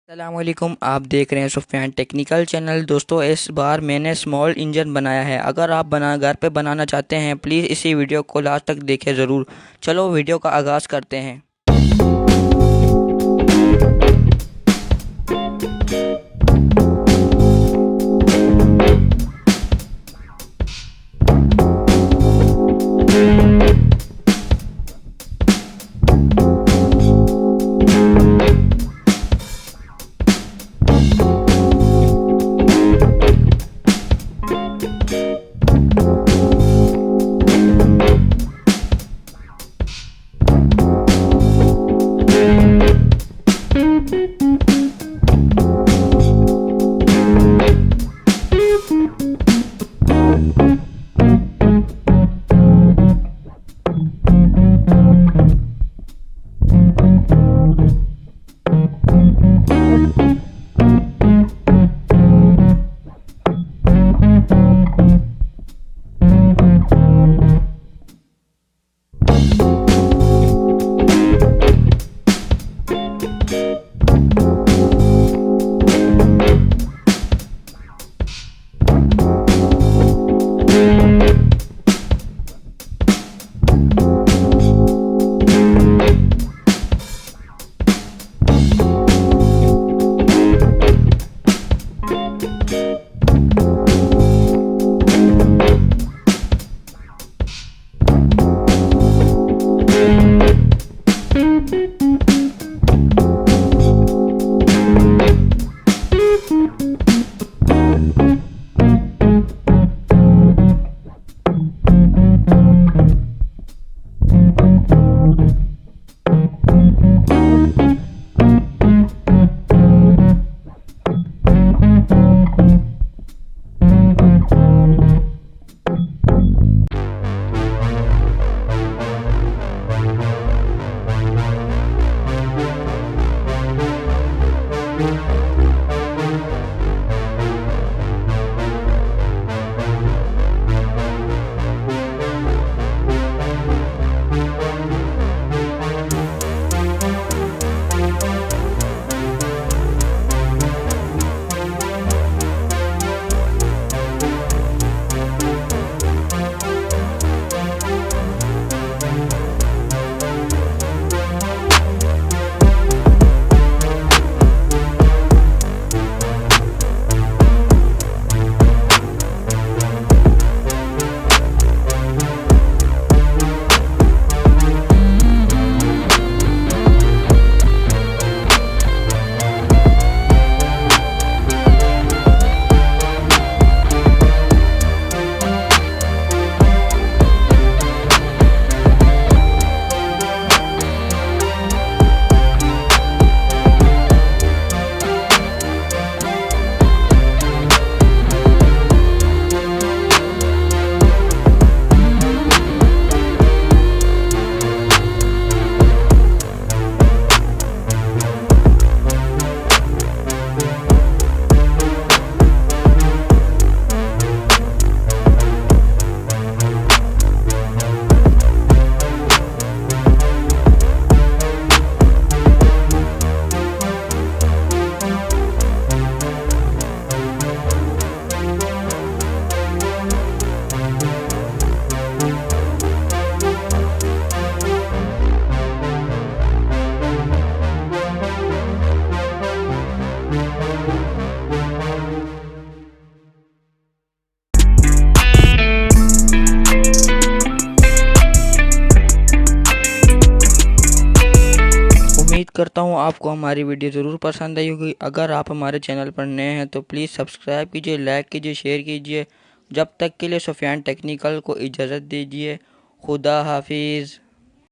अस्सलामुअलैकुम, आप देख रहे हैं सुफियान टेक्निकल चैनल। दोस्तों, इस बार मैंने स्मॉल इंजन बनाया है। अगर आप घर पे बनाना चाहते हैं, प्लीज़ इसी वीडियो को लास्ट तक देखें ज़रूर। चलो वीडियो का आगाज़ करते हैं। उम्मीद करता हूँ आपको हमारी वीडियो ज़रूर पसंद आई होगी। अगर आप हमारे चैनल पर नए हैं तो प्लीज़ सब्सक्राइब कीजिए, लाइक कीजिए, शेयर कीजिए। जब तक के लिए सुफियान टेक्निकल को इजाज़त दीजिए। खुदा हाफिज़।